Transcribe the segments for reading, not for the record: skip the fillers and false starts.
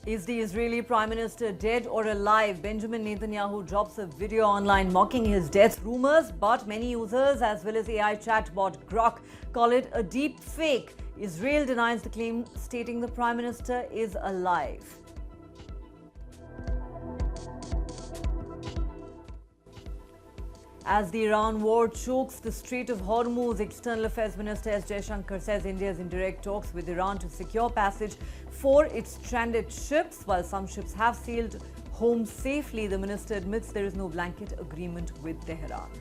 Is the Israeli Prime Minister dead or alive? Benjamin Netanyahu drops a video online mocking his death. Rumours, but many users as well as AI chatbot Grok call it a deep fake. Israel denies the claim, stating the Prime Minister is alive. As the Iran war chokes the Strait of Hormuz, External Affairs Minister Jaishankar says India is in direct talks with Iran to secure passage for its stranded ships. While some ships have sailed home safely, the minister admits there is no blanket agreement with Tehran.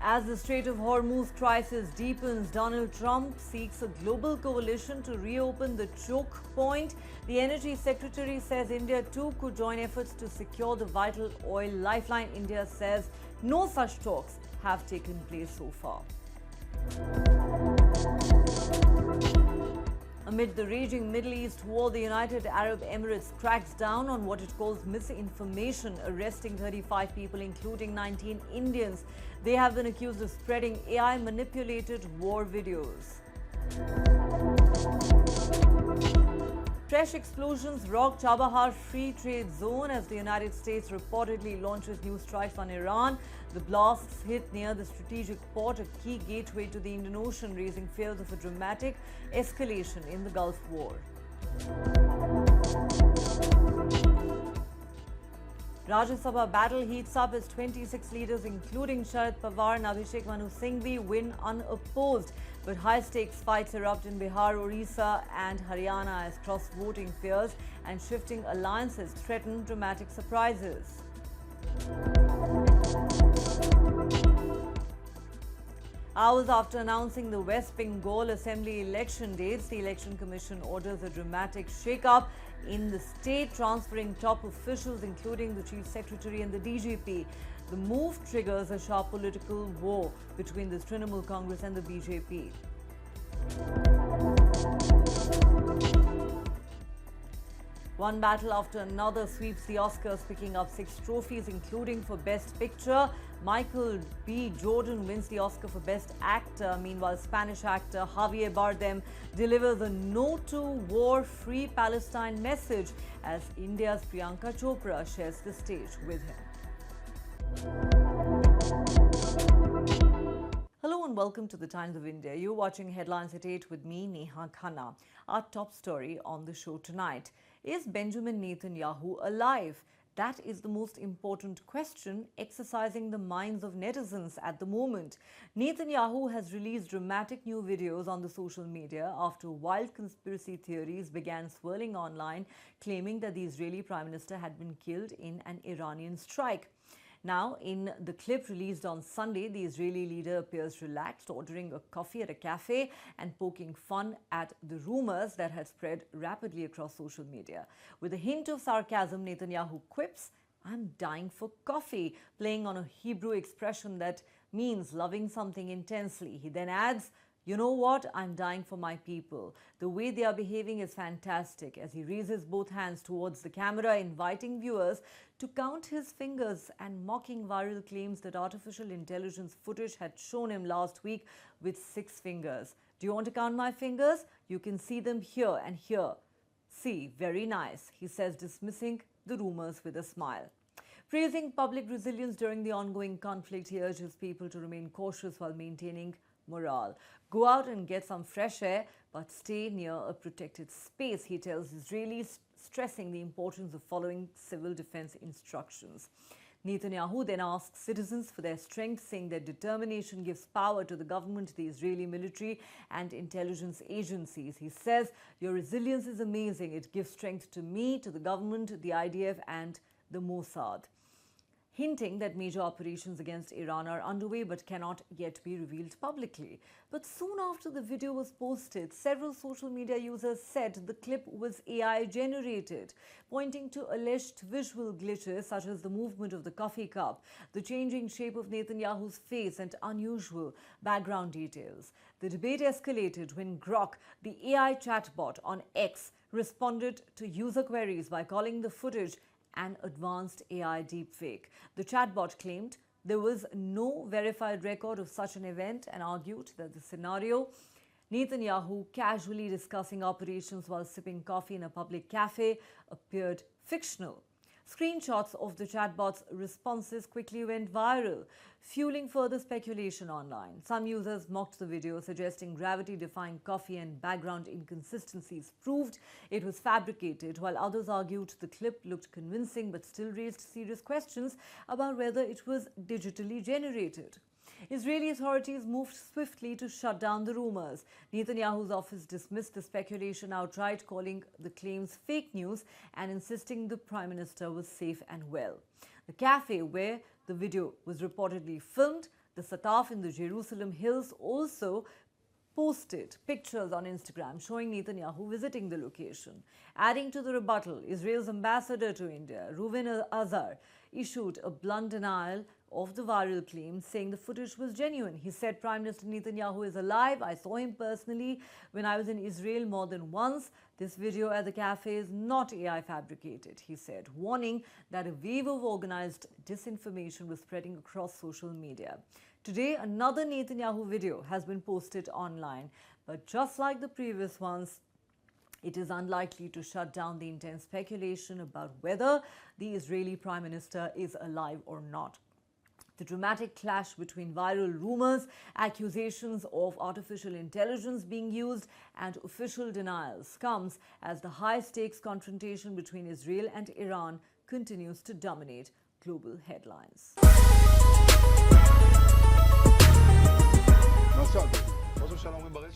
As the Strait of Hormuz crisis deepens, Donald Trump seeks a global coalition to reopen the choke point. The Energy Secretary says India too could join efforts to secure the vital oil lifeline. India says no such talks have taken place so far. Amid the raging Middle East war, the United Arab Emirates cracks down on what it calls misinformation, arresting 35 people, including 19 Indians. They have been accused of spreading AI-manipulated war videos. Fresh explosions rock Chabahar Free Trade Zone as the United States reportedly launches new strikes on Iran. The blasts hit near the strategic port, a key gateway to the Indian Ocean, raising fears of a dramatic escalation in the Gulf War. Rajya Sabha battle heats up as 26 leaders, including Sharad Pawar and Abhishek Manu Singhvi, win unopposed. But high-stakes fights erupt in Bihar, Orissa and Haryana as cross-voting fears and shifting alliances threaten dramatic surprises. Hours after announcing the West Bengal Assembly election dates, the Election Commission orders a dramatic shake-up in the state, transferring top officials including the Chief Secretary and the DGP. The move triggers a sharp political war between the Trinamool Congress and the BJP. One battle after another sweeps the Oscars, picking up 6 trophies, including for Best Picture. Michael B. Jordan wins the Oscar for Best Actor. Meanwhile, Spanish actor Javier Bardem delivers a no to war free Palestine message as India's Priyanka Chopra shares the stage with him. Hello and welcome to the Times of India. You're watching Headlines at 8 with me, Neha Khanna. Our top story on the show tonight. Is Benjamin Netanyahu alive? That is the most important question exercising the minds of netizens at the moment. Netanyahu has released dramatic new videos on the social media after wild conspiracy theories began swirling online, claiming that the Israeli Prime Minister had been killed in an Iranian strike. Now, in the clip released on Sunday, the Israeli leader appears relaxed, ordering a coffee at a cafe and poking fun at the rumours that had spread rapidly across social media. With a hint of sarcasm, Netanyahu quips, "I'm dying for coffee," playing on a Hebrew expression that means loving something intensely. He then adds, "You know what? I'm dying for my people." The way they are behaving is fantastic, as he raises both hands towards the camera, inviting viewers to count his fingers and mocking viral claims that artificial intelligence footage had shown him last week with 6 fingers. "Do you want to count my fingers? You can see them here and here. See, very nice," he says, dismissing the rumours with a smile. Praising public resilience during the ongoing conflict, he urges people to remain cautious while maintaining morale. "Go out and get some fresh air, but stay near a protected space," he tells Israelis, stressing the importance of following civil defense instructions. Netanyahu then asks citizens for their strength, saying that determination gives power to the government, the Israeli military and intelligence agencies. He says, "Your resilience is amazing. It gives strength to me, to the government, the IDF and the Mossad," hinting that major operations against Iran are underway but cannot yet be revealed publicly. But soon after the video was posted, several social media users said the clip was AI generated, pointing to alleged visual glitches such as the movement of the coffee cup, the changing shape of Netanyahu's face and unusual background details. The debate escalated when Grok, the AI chatbot on X, responded to user queries by calling the footage an advanced AI deepfake. The chatbot claimed there was no verified record of such an event and argued that the scenario Netanyahu casually discussing operations while sipping coffee in a public cafe appeared fictional. Screenshots of the chatbot's responses quickly went viral, fueling further speculation online. Some users mocked the video, suggesting gravity-defying coffee and background inconsistencies proved it was fabricated, while others argued the clip looked convincing but still raised serious questions about whether it was digitally generated. Israeli authorities moved swiftly to shut down the rumors. Netanyahu's office dismissed the speculation outright, calling the claims fake news and insisting the Prime Minister was safe and well. The cafe where the video was reportedly filmed, the Sataf in the Jerusalem hills, also posted pictures on Instagram showing Netanyahu visiting the location. Adding to the rebuttal, Israel's ambassador to India, Reuven Azar, issued a blunt denial of the viral claim, saying the footage was genuine. He said Prime Minister Netanyahu is alive. I saw him personally when I was in Israel more than once. This video at the cafe is not AI fabricated, he said, warning that a wave of organized disinformation was spreading across social media. Today, another Netanyahu video has been posted online, but just like the previous ones, it is unlikely to shut down the intense speculation about whether the Israeli Prime Minister is alive or not. The dramatic clash between viral rumors, accusations of artificial intelligence being used, and official denials comes as the high-stakes confrontation between Israel and Iran continues to dominate global headlines.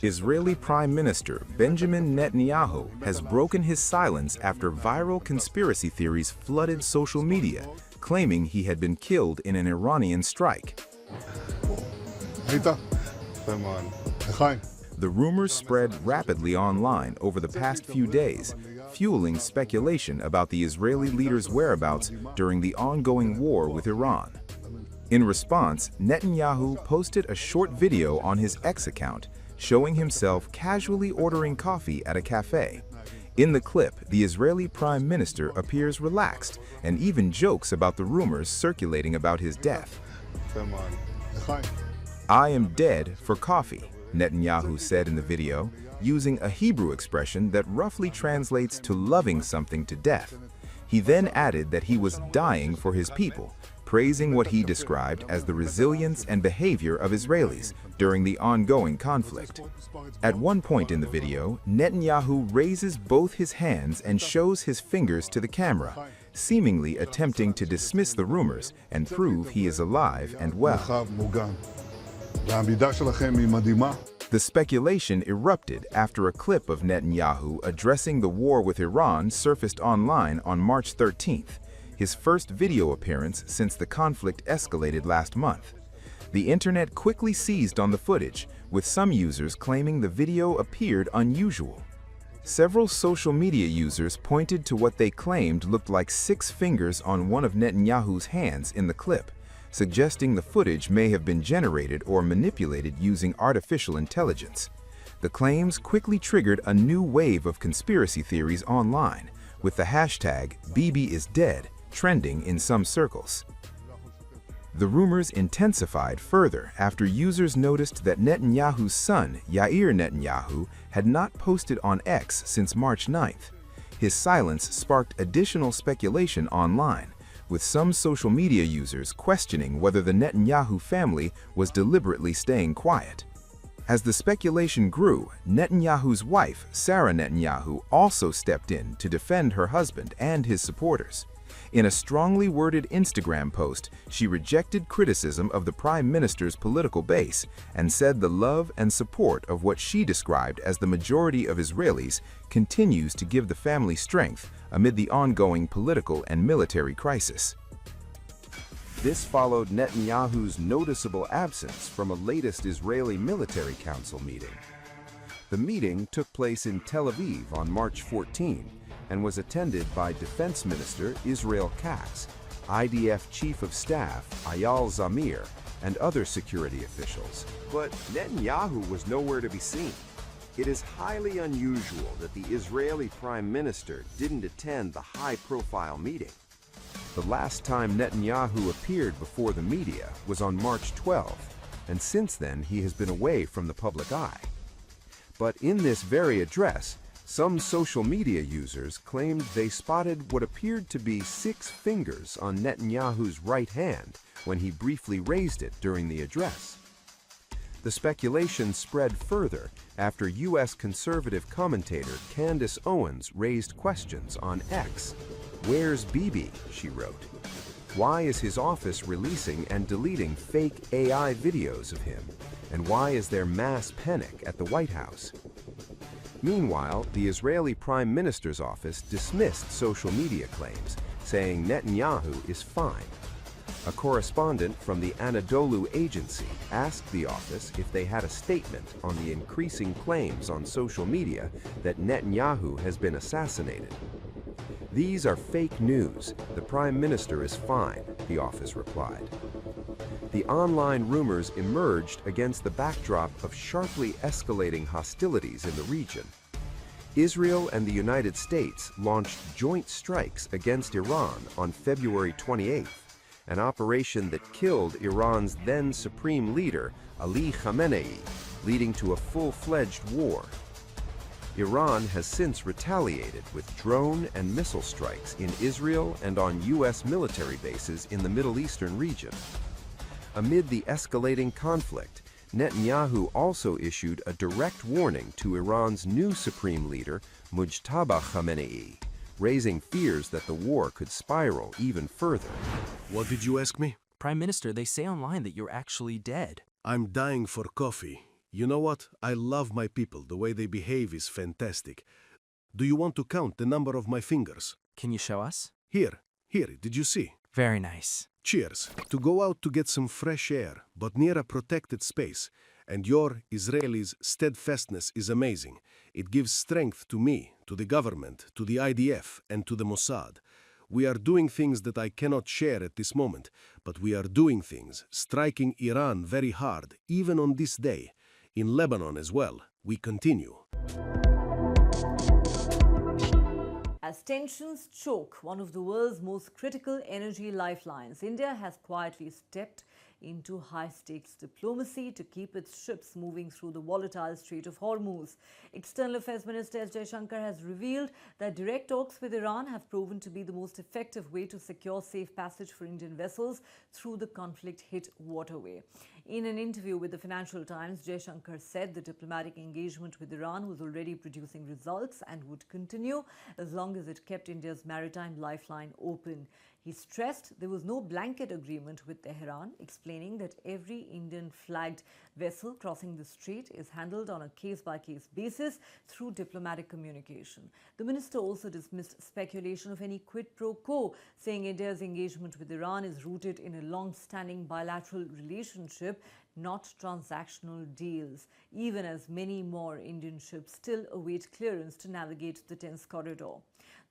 Israeli Prime Minister Benjamin Netanyahu has broken his silence after viral conspiracy theories flooded social media, claiming he had been killed in an Iranian strike. The rumors spread rapidly online over the past few days, fueling speculation about the Israeli leader's whereabouts during the ongoing war with Iran. In response, Netanyahu posted a short video on his X account showing himself casually ordering coffee at a cafe. In the clip, the Israeli Prime Minister appears relaxed and even jokes about the rumors circulating about his death. "I am dead for coffee," Netanyahu said in the video, using a Hebrew expression that roughly translates to loving something to death. He then added that he was dying for his people, praising what he described as the resilience and behavior of Israelis during the ongoing conflict. At one point in the video, Netanyahu raises both his hands and shows his fingers to the camera, seemingly attempting to dismiss the rumors and prove he is alive and well. The speculation erupted after a clip of Netanyahu addressing the war with Iran surfaced online on March 13th. His first video appearance since the conflict escalated last month. The internet quickly seized on the footage, with some users claiming the video appeared unusual. Several social media users pointed to what they claimed looked like 6 fingers on one of Netanyahu's hands in the clip, suggesting the footage may have been generated or manipulated using artificial intelligence. The claims quickly triggered a new wave of conspiracy theories online, with the hashtag Bibi is dead trending in some circles. The rumors intensified further after users noticed that Netanyahu's son, Yair Netanyahu, had not posted on X since March 9th. His silence sparked additional speculation online, with some social media users questioning whether the Netanyahu family was deliberately staying quiet. As the speculation grew, Netanyahu's wife, Sarah Netanyahu, also stepped in to defend her husband and his supporters. In a strongly worded Instagram post, she rejected criticism of the Prime Minister's political base and said the love and support of what she described as the majority of Israelis continues to give the family strength amid the ongoing political and military crisis. This followed Netanyahu's noticeable absence from a latest Israeli Military Council meeting. The meeting took place in Tel Aviv on March 14 and was attended by Defense Minister Israel Katz, IDF Chief of Staff Eyal Zamir, and other security officials. But Netanyahu was nowhere to be seen. It is highly unusual that the Israeli Prime Minister didn't attend the high-profile meeting. The last time Netanyahu appeared before the media was on March 12th, and since then he has been away from the public eye. But in this very address, some social media users claimed they spotted what appeared to be 6 fingers on Netanyahu's right hand when he briefly raised it during the address. The speculation spread further after U.S. conservative commentator Candace Owens raised questions on X. "Where's Bibi?" she wrote. "Why is his office releasing and deleting fake AI videos of him? And why is there mass panic at the White House?" Meanwhile, the Israeli Prime Minister's office dismissed social media claims, saying Netanyahu is fine. A correspondent from the Anadolu agency asked the office if they had a statement on the increasing claims on social media that Netanyahu has been assassinated. "These are fake news. The Prime Minister is fine," the office replied. The online rumors emerged against the backdrop of sharply escalating hostilities in the region. Israel and the United States launched joint strikes against Iran on February 28th, an operation that killed Iran's then supreme leader, Ali Khamenei, leading to a full-fledged war. Iran has since retaliated with drone and missile strikes in Israel and on U.S. military bases in the Middle Eastern region. Amid the escalating conflict, Netanyahu also issued a direct warning to Iran's new supreme leader, Mujtaba Khamenei, raising fears that the war could spiral even further. What did you ask me? Prime Minister, they say online that you're actually dead. I'm dying for coffee. You know what? I love my people. The way they behave is fantastic. Do you want to count the number of my fingers? Can you show us? Here, did you see? Very nice. Cheers. To go out to get some fresh air, but near a protected space. And your, Israelis' steadfastness is amazing. It gives strength to me, to the government, to the IDF, and to the Mossad. We are doing things that I cannot share at this moment, but we are doing things, striking Iran very hard, even on this day. In Lebanon as well, we continue. As tensions choke one of the world's most critical energy lifelines, India has quietly stepped into high-stakes diplomacy to keep its ships moving through the volatile Strait of Hormuz. External Affairs Minister Jaishankar has revealed that direct talks with Iran have proven to be the most effective way to secure safe passage for Indian vessels through the conflict-hit waterway. In an interview with the Financial Times, Jaishankar said the diplomatic engagement with Iran was already producing results and would continue as long as it kept India's maritime lifeline open. He stressed there was no blanket agreement with Tehran, explaining that every Indian-flagged vessel crossing the strait is handled on a case-by-case basis through diplomatic communication. The minister also dismissed speculation of any quid pro quo, saying India's engagement with Iran is rooted in a long-standing bilateral relationship, not transactional deals, even as many more Indian ships still await clearance to navigate the tense corridor.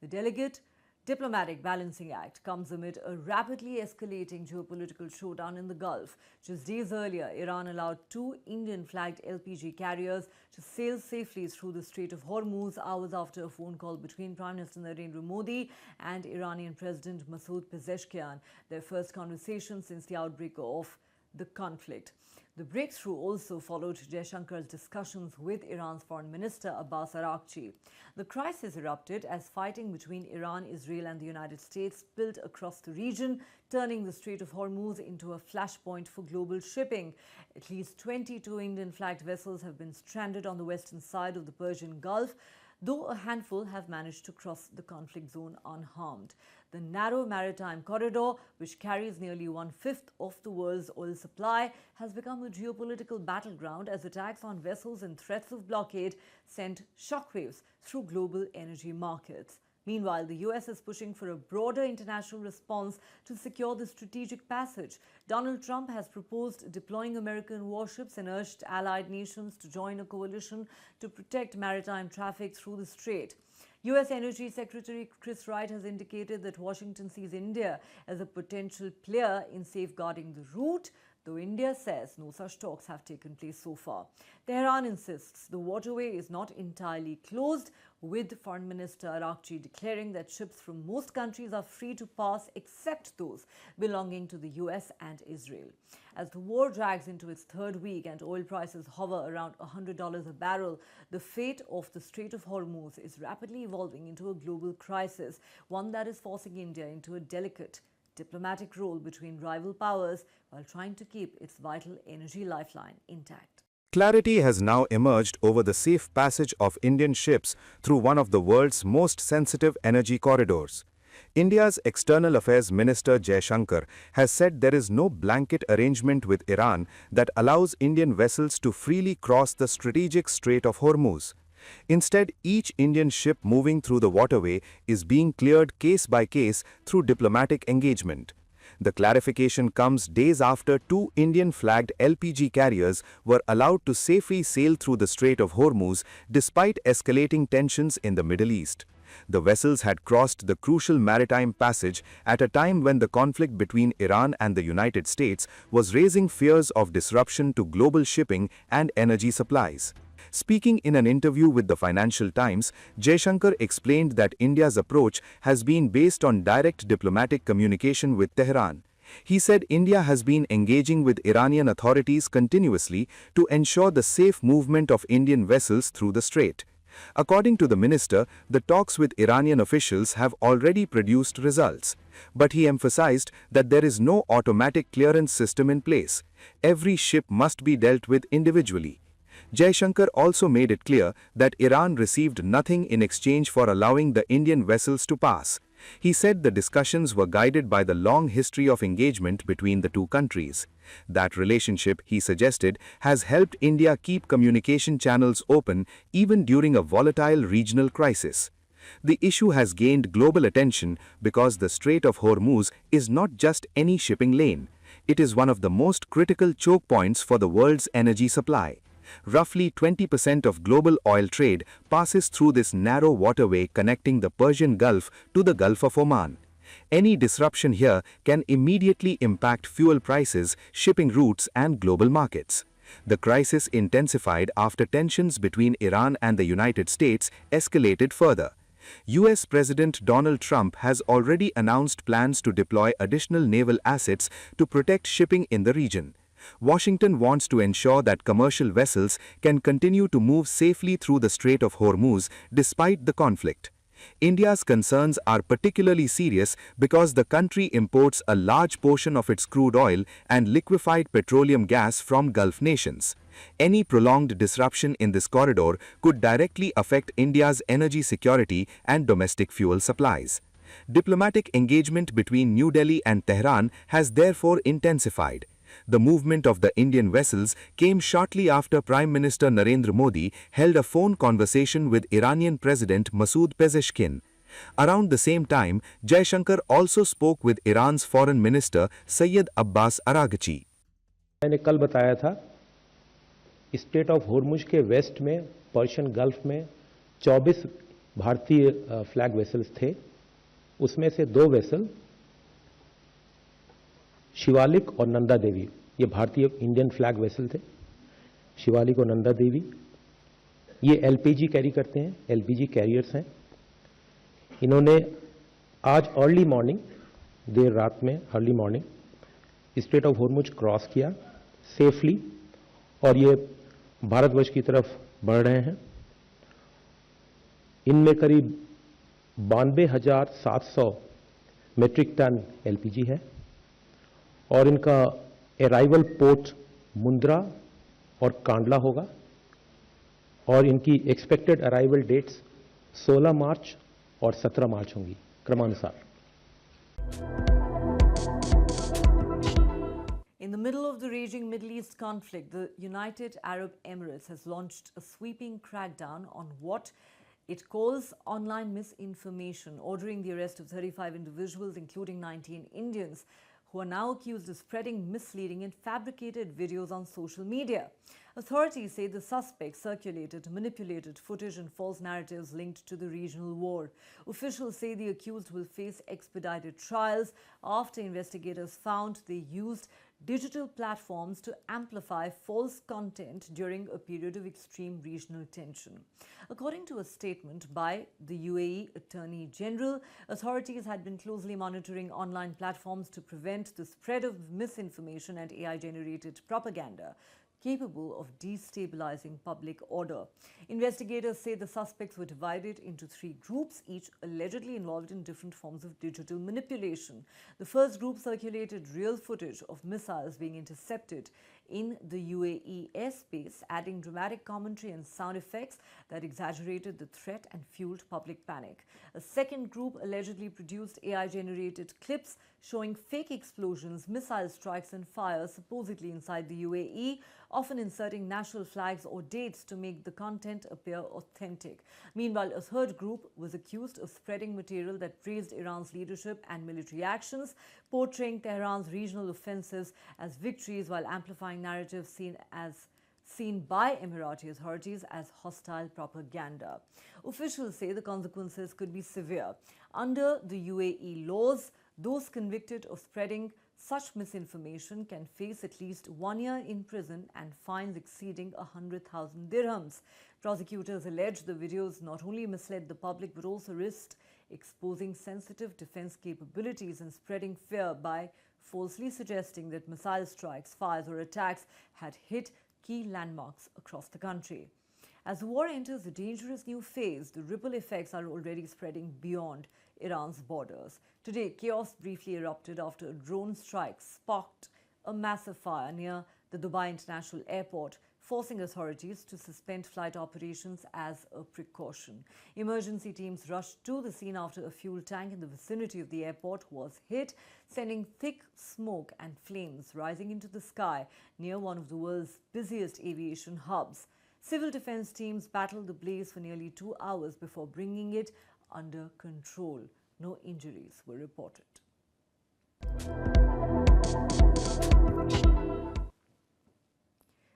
The delicate diplomatic balancing act comes amid a rapidly escalating geopolitical showdown in the Gulf. Just days earlier, Iran allowed 2 Indian-flagged LPG carriers to sail safely through the Strait of Hormuz hours after a phone call between Prime Minister Narendra Modi and Iranian President Masoud Pezeshkian, their first conversation since the outbreak of the conflict. The breakthrough also followed Jaishankar's discussions with Iran's Foreign Minister Abbas Araghchi. The crisis erupted as fighting between Iran, Israel and the United States spilled across the region, turning the Strait of Hormuz into a flashpoint for global shipping. At least 22 Indian-flagged vessels have been stranded on the western side of the Persian Gulf, though a handful have managed to cross the conflict zone unharmed. The narrow maritime corridor, which carries nearly 1/5 of the world's oil supply, has become a geopolitical battleground as attacks on vessels and threats of blockade sent shockwaves through global energy markets. Meanwhile, the US is pushing for a broader international response to secure the strategic passage. Donald Trump has proposed deploying American warships and urged allied nations to join a coalition to protect maritime traffic through the strait. US Energy Secretary Chris Wright has indicated that Washington sees India as a potential player in safeguarding the route, though India says no such talks have taken place so far. Tehran insists the waterway is not entirely closed, with Foreign Minister Arakchi declaring that ships from most countries are free to pass except those belonging to the US and Israel. As the war drags into its third week and oil prices hover around $100 a barrel, the fate of the Strait of Hormuz is rapidly evolving into a global crisis, one that is forcing India into a delicate diplomatic role between rival powers while trying to keep its vital energy lifeline intact. Clarity has now emerged over the safe passage of Indian ships through one of the world's most sensitive energy corridors. India's External Affairs Minister Jaishankar has said there is no blanket arrangement with Iran that allows Indian vessels to freely cross the strategic Strait of Hormuz. Instead, each Indian ship moving through the waterway is being cleared case by case through diplomatic engagement. The clarification comes days after two Indian-flagged LPG carriers were allowed to safely sail through the Strait of Hormuz despite escalating tensions in the Middle East. The vessels had crossed the crucial maritime passage at a time when the conflict between Iran and the United States was raising fears of disruption to global shipping and energy supplies. Speaking in an interview with the Financial Times, Jaishankar explained that India's approach has been based on direct diplomatic communication with Tehran. He said India has been engaging with Iranian authorities continuously to ensure the safe movement of Indian vessels through the strait. According to the minister, the talks with Iranian officials have already produced results. But he emphasized that there is no automatic clearance system in place. Every ship must be dealt with individually. Jaishankar also made it clear that Iran received nothing in exchange for allowing the Indian vessels to pass. He said the discussions were guided by the long history of engagement between the two countries. That relationship, he suggested, has helped India keep communication channels open even during a volatile regional crisis. The issue has gained global attention because the Strait of Hormuz is not just any shipping lane. It is one of the most critical choke points for the world's energy supply. Roughly 20% of global oil trade passes through this narrow waterway connecting the Persian Gulf to the Gulf of Oman. Any disruption here can immediately impact fuel prices, shipping routes, and global markets. The crisis intensified after tensions between Iran and the United States escalated further. US President Donald Trump has already announced plans to deploy additional naval assets to protect shipping in the region. Washington wants to ensure that commercial vessels can continue to move safely through the Strait of Hormuz despite the conflict. India's concerns are particularly serious because the country imports a large portion of its crude oil and liquefied petroleum gas from Gulf nations. Any prolonged disruption in this corridor could directly affect India's energy security and domestic fuel supplies. Diplomatic engagement between New Delhi and Tehran has therefore intensified. The movement of the Indian vessels came shortly after Prime Minister Narendra Modi held a phone conversation with Iranian President Masoud Pezeshkian. Around the same time, Jaishankar also spoke with Iran's Foreign Minister Syed Abbas Araghchi. मैंने कल बताया था straight of Hormuz के waste में Persian gulf में 24 भारतीय flag vessels थे, उसमें से 2 वेसल शिवालिक और नंदा देवी, ये भारतीय इंडियन फ्लैग वेसल थे। शिवालिक और नंदा देवी ये एलपीजी कैरी करते हैं, एलपीजी कैरियर्स हैं। इन्होंने आज अर्ली मॉर्निंग, देर रात में early morning straight of Hormuz cross किया सेफली और ये भारतवर्ष की तरफ बढ़ रहे हैं। इनमें करीब 92,700 मेट्रिक टन एलपीजी है और इनका अराइवल पोर्ट मुंद्रा और कांडला होगा और इनकी एक्सपेक्टेड अराइवल डेट्स 16 मार्च और 17 मार्च होंगी क्रमानुसार। In the middle of the raging Middle East conflict, the United Arab Emirates has launched a sweeping crackdown on what it calls online misinformation, ordering the arrest of 35 individuals, including 19 Indians, who are now accused of spreading misleading and fabricated videos on social media. Authorities say the suspects circulated manipulated footage and false narratives linked to the regional war. Officials say the accused will face expedited trials after investigators found they used digital platforms to amplify false content during a period of extreme regional tension. According to a statement by the UAE Attorney General, authorities had been closely monitoring online platforms to prevent the spread of misinformation and AI-generated propaganda capable of destabilizing public order. Investigators say the suspects were divided into 3 groups, each allegedly involved in different forms of digital manipulation. The first group circulated real footage of missiles being intercepted in the UAE airspace, adding dramatic commentary and sound effects that exaggerated the threat and fueled public panic. A second group allegedly produced AI-generated clips showing fake explosions, missile strikes and fires supposedly inside the UAE, often inserting national flags or dates to make the content appear authentic. Meanwhile, a third group was accused of spreading material that praised Iran's leadership and military actions, portraying Tehran's regional offensives as victories while amplifying narratives seen by Emirati authorities as hostile propaganda. Officials say the consequences could be severe. Under the UAE laws, those convicted of spreading such misinformation can face at least 1 year in prison and fines exceeding 100,000 dirhams. Prosecutors allege the videos not only misled the public but also risked exposing sensitive defense capabilities and spreading fear by falsely suggesting that missile strikes, fires or attacks had hit key landmarks across the country. As the war enters a dangerous new phase, the ripple effects are already spreading beyond Iran's borders. Today, chaos briefly erupted after a drone strike sparked a massive fire near the Dubai International Airport, forcing authorities to suspend flight operations as a precaution. Emergency teams rushed to the scene after a fuel tank in the vicinity of the airport was hit, sending thick smoke and flames rising into the sky near one of the world's busiest aviation hubs. Civil defense teams battled the blaze for nearly 2 hours before bringing it under control. No injuries were reported.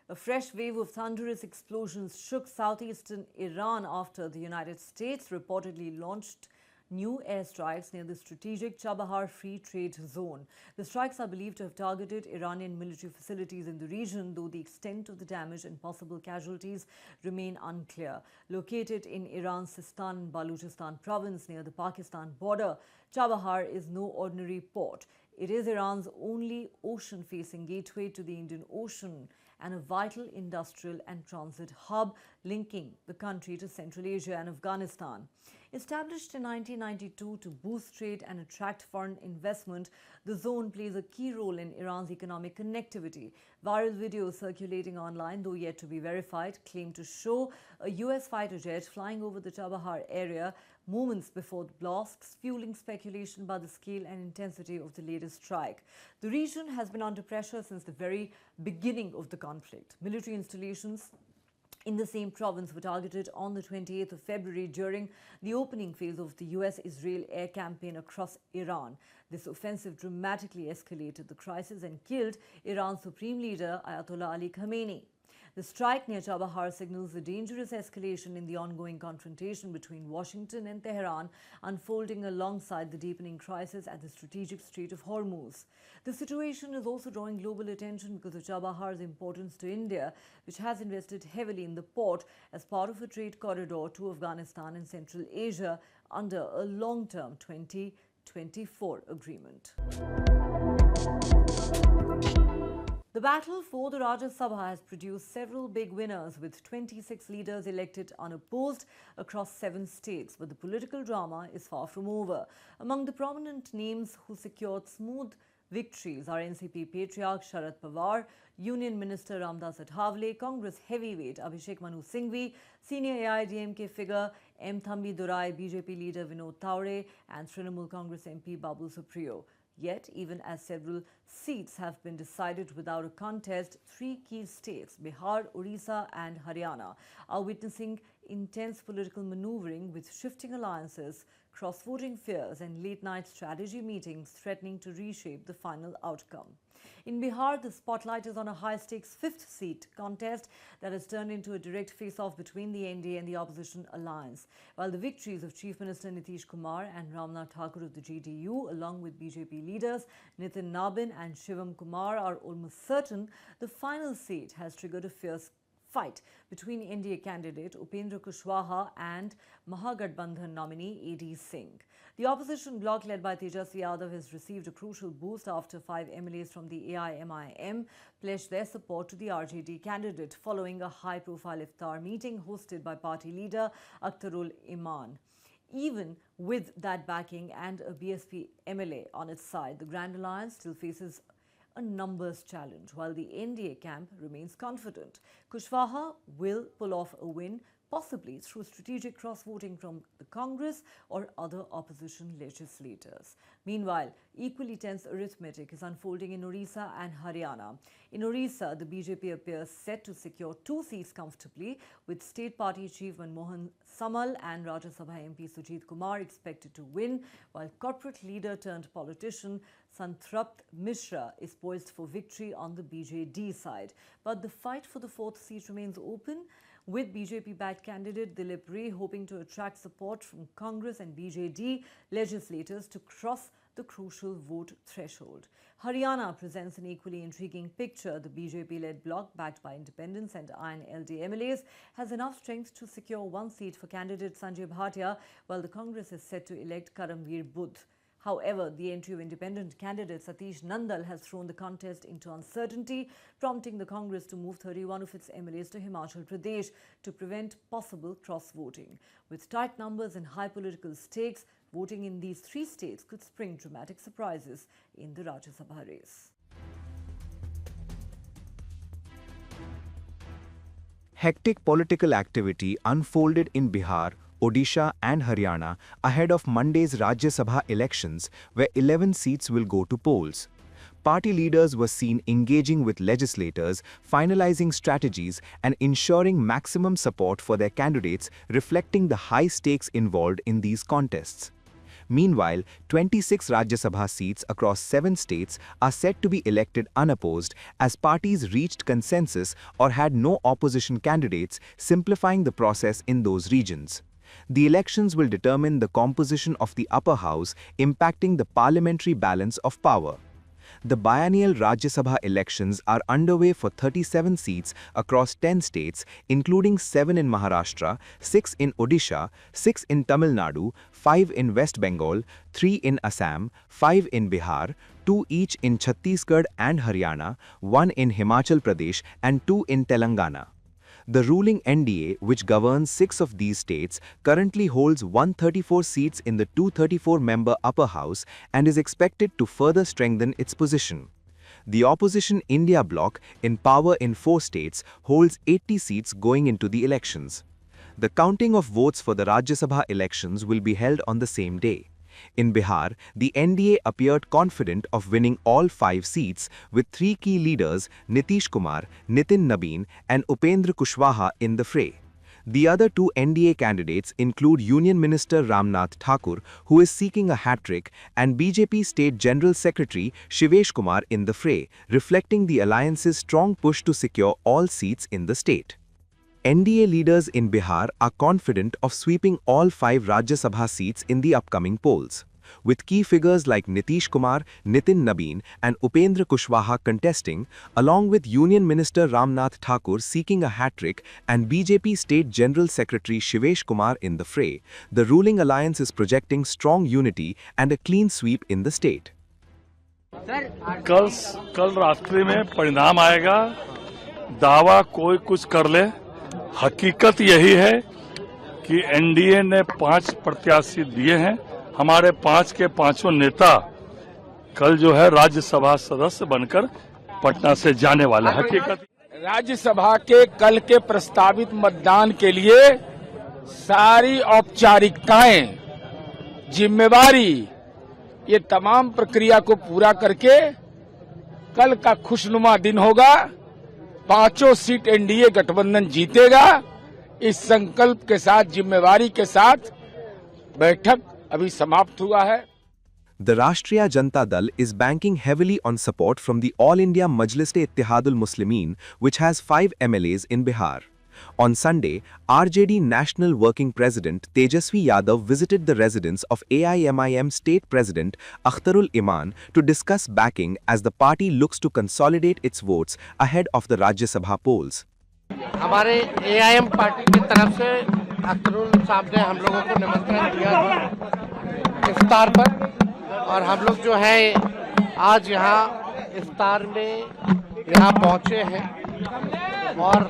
A fresh wave of thunderous explosions shook southeastern Iran after the United States reportedly launched new airstrikes near the strategic Chabahar Free Trade Zone. The strikes are believed to have targeted Iranian military facilities in the region, though the extent of the damage and possible casualties remain unclear. Located in Iran's Sistan and Baluchistan province near the Pakistan border, Chabahar is no ordinary port. It is Iran's only ocean-facing gateway to the Indian Ocean and a vital industrial and transit hub linking the country to Central Asia and Afghanistan. Established in 1992 to boost trade and attract foreign investment, the zone plays a key role in Iran's economic connectivity. Viral videos circulating online, though yet to be verified, claim to show a US fighter jet flying over the Chabahar area moments before the blasts, fueling speculation about the scale and intensity of the latest strike. The region has been under pressure since the very beginning of the conflict. Military installations in the same province were targeted on the 28th of February during the opening phase of the US-Israel air campaign across Iran. This offensive dramatically escalated the crisis and killed Iran's supreme leader Ayatollah Ali Khamenei. The strike near Chabahar signals a dangerous escalation in the ongoing confrontation between Washington and Tehran, unfolding alongside the deepening crisis at the strategic Strait of Hormuz. The situation is also drawing global attention because of Chabahar's importance to India, which has invested heavily in the port as part of a trade corridor to Afghanistan and Central Asia under a long-term 2024 agreement. The battle for the Rajya Sabha has produced several big winners, with 26 leaders elected unopposed across 7 states. But the political drama is far from over. Among the prominent names who secured smooth victories are NCP patriarch Sharad Pawar, Union Minister Ramdas Athavale, Congress heavyweight Abhishek Manu Singhvi, senior AIDMK figure M. Thambi Durai, BJP leader Vinod Taure, and Trinamool Congress MP Babu Supriyo. Yet, even as several seats have been decided without a contest, 3 key states, Bihar, Orissa and Haryana, are witnessing intense political maneuvering with shifting alliances, cross-voting fears and late-night strategy meetings threatening to reshape the final outcome. In Bihar, the spotlight is on a high-stakes fifth seat contest that has turned into a direct face-off between the NDA and the opposition alliance. While the victories of Chief Minister Nitish Kumar and Ramnath Thakur of the JDU, along with BJP leaders Nitin Nabin and Shivam Kumar, are almost certain, the final seat has triggered a fierce fight between NDA candidate Upendra Kushwaha and Mahagathbandhan nominee AD Singh. The opposition bloc led by Tejasvi Yadav has received a crucial boost after 5 MLAs from the AIMIM pledged their support to the RJD candidate following a high-profile iftar meeting hosted by party leader Akhtarul Iman. Even with that backing and a BSP MLA on its side, the Grand Alliance still faces a numbers challenge, while the NDA camp remains confident. Kushwaha will pull off a win, possibly through strategic cross-voting from the Congress or other opposition legislators. Meanwhile, equally tense arithmetic is unfolding in Orissa and Haryana. In Orissa, the BJP appears set to secure 2 seats comfortably, with State Party Chief Manmohan Samal and Rajya Sabha MP Sujit Kumar expected to win, while corporate leader turned politician Santrapt Mishra is poised for victory on the BJD side. But the fight for the 4th seat remains open, with BJP-backed candidate Dilip Ray hoping to attract support from Congress and BJD legislators to cross the crucial vote threshold. Haryana presents an equally intriguing picture. The BJP-led bloc, backed by independents and Iron LD MLAs, has enough strength to secure 1 seat for candidate Sanjay Bhatia, while the Congress is set to elect Karamveer Budh. However, the entry of independent candidate Satish Nandal has thrown the contest into uncertainty, prompting the Congress to move 31 of its MLAs to Himachal Pradesh to prevent possible cross-voting. With tight numbers and high political stakes, voting in these 3 states could spring dramatic surprises in the Rajya Sabha race. Hectic political activity unfolded in Bihar, Odisha and Haryana ahead of Monday's Rajya Sabha elections, where 11 seats will go to polls. Party leaders were seen engaging with legislators, finalizing strategies and ensuring maximum support for their candidates, reflecting the high stakes involved in these contests. Meanwhile, 26 Rajya Sabha seats across 7 states are set to be elected unopposed as parties reached consensus or had no opposition candidates, simplifying the process in those regions. The elections will determine the composition of the upper house, impacting the parliamentary balance of power. The biennial Rajya Sabha elections are underway for 37 seats across 10 states, including 7 in Maharashtra, 6 in Odisha, 6 in Tamil Nadu, 5 in West Bengal, 3 in Assam, 5 in Bihar, 2 each in Chhattisgarh and Haryana, 1 in Himachal Pradesh and 2 in Telangana. The ruling NDA, which governs 6 of these states, currently holds 134 seats in the 234-member upper house and is expected to further strengthen its position. The opposition India bloc, in power in 4 states, holds 80 seats going into the elections. The counting of votes for the Rajya Sabha elections will be held on the same day. In Bihar, the NDA appeared confident of winning all 5 seats, with 3 key leaders, Nitish Kumar, Nitin Nabin and Upendra Kushwaha in the fray. The other 2 NDA candidates include Union Minister Ramnath Thakur, who is seeking a hat-trick, and BJP State General Secretary Shivesh Kumar in the fray, reflecting the alliance's strong push to secure all seats in the state. NDA leaders in Bihar are confident of sweeping all 5 Rajya Sabha seats in the upcoming polls, with key figures like Nitish Kumar, Nitin Nabin and Upendra Kushwaha contesting, along with Union Minister Ramnath Thakur seeking a hat-trick and BJP State General Secretary Shivesh Kumar in the fray. The ruling alliance is projecting strong unity and a clean sweep in the state. कल रात्रि में परिणाम आएगा, दावा कोई कुछ कर ले, हकीकत यही है कि एनडीए ने 5 प्रत्याशी दिए हैं। हमारे 5 के 5 नेता कल जो है राज्यसभा सदस्य बनकर पटना से जाने वाले। हकीकत राज्यसभा के कल के प्रस्तावित मतदान के लिए सारी औपचारिकताएं, जिम्मेवारी, ये तमाम प्रक्रिया को पूरा करके कल का खुशनुमा दिन होगा। 5 सीट एनडीए गठबंधन जीतेगा, इस संकल्प के साथ, जिम्मेवारी के साथ बैठक अभी समाप्त हुआ है। The Rashtriya Janata Dal is banking heavily on support from the All India Majlis-e-Ittihadul Muslimin, which has 5 MLAs in Bihar. On Sunday, RJD National Working President Tejasvi Yadav visited the residence of AIMIM State President Akhtarul Iman to discuss backing as the party looks to consolidate its votes ahead of the Rajya Sabha polls. हमारे AIM party की तरफ से अख्तरुल साहब ने हम लोगों को निमंत्रण दिया था इफ्तार पर, और हम लोग जो है आज यहाँ इफ्तार में यहाँ पहुँचे हैं। और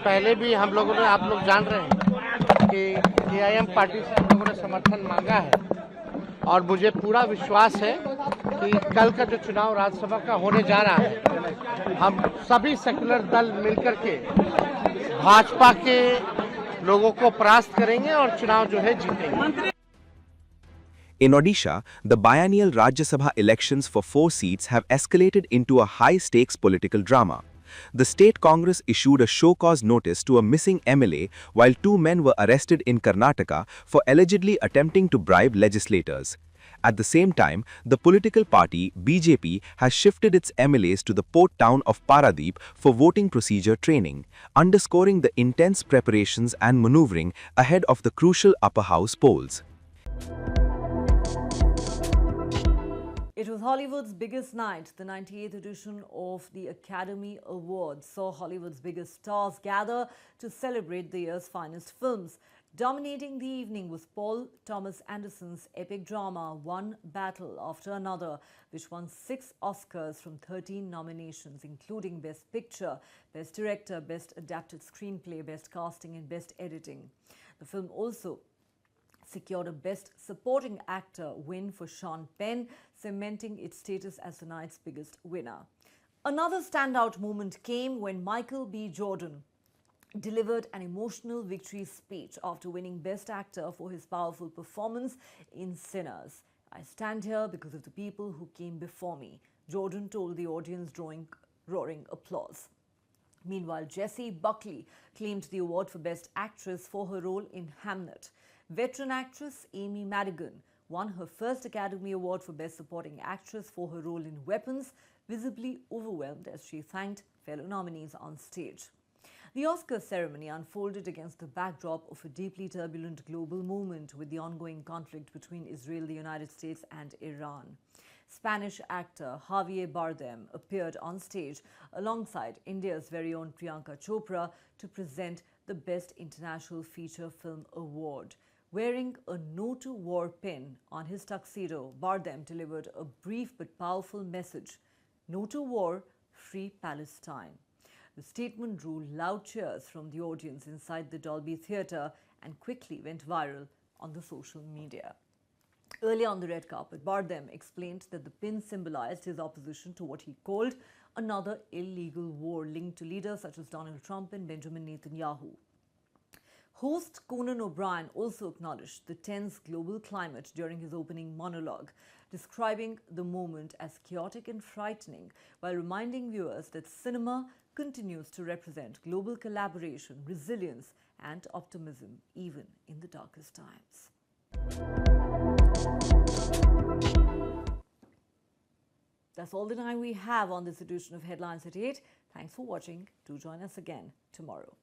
पहले भी हम लोगों ने, आप लोग जान रहे हैं कि AIM पार्टी से हम लोगों ने समर्थन मांगा है, और मुझे पूरा विश्वास है कि कल का जो चुनाव राज्यसभा का होने जा रहा है, हम सभी सेकुलर दल मिलकर के भाजपा के लोगों को परास्त करेंगे और चुनाव जो है जीतेंगे। In Odisha, the biennial Rajya Sabha elections for 4 seats have escalated into a high-stakes political drama. The state Congress issued a show-cause notice to a missing MLA while 2 men were arrested in Karnataka for allegedly attempting to bribe legislators. At the same time, the political party BJP has shifted its MLAs to the port town of Paradeep for voting procedure training, underscoring the intense preparations and maneuvering ahead of the crucial upper house polls. It was Hollywood's biggest night. The 98th edition of the Academy Awards saw Hollywood's biggest stars gather to celebrate the year's finest films. Dominating the evening was Paul Thomas Anderson's epic drama One Battle After Another, which won 6 Oscars from 13 nominations, including Best Picture, Best Director, Best Adapted Screenplay, Best Casting and Best Editing. The film also secured a Best Supporting Actor win for Sean Penn, cementing its status as the night's biggest winner. Another standout moment came when Michael B. Jordan delivered an emotional victory speech after winning Best Actor for his powerful performance in Sinners. "I stand here because of the people who came before me," Jordan told the audience, drawing roaring applause. Meanwhile, Jessie Buckley claimed the award for Best Actress for her role in Hamnet. Veteran actress Amy Madigan won her first Academy Award for Best Supporting Actress for her role in Weapons, visibly overwhelmed as she thanked fellow nominees on stage. The Oscar ceremony unfolded against the backdrop of a deeply turbulent global moment with the ongoing conflict between Israel, the United States and Iran. Spanish actor Javier Bardem appeared on stage alongside India's very own Priyanka Chopra to present the Best International Feature Film Award. Wearing a "No to War" pin on his tuxedo, Bardem delivered a brief but powerful message: "No to war, free Palestine." The statement drew loud cheers from the audience inside the Dolby Theatre and quickly went viral on the social media. Earlier on the red carpet, Bardem explained that the pin symbolized his opposition to what he called another illegal war linked to leaders such as Donald Trump and Benjamin Netanyahu. Host Conan O'Brien also acknowledged the tense global climate during his opening monologue, describing the moment as chaotic and frightening, while reminding viewers that cinema continues to represent global collaboration, resilience, and optimism, even in the darkest times. That's all the time we have on this edition of Headlines at 8. Thanks for watching. Do join us again tomorrow.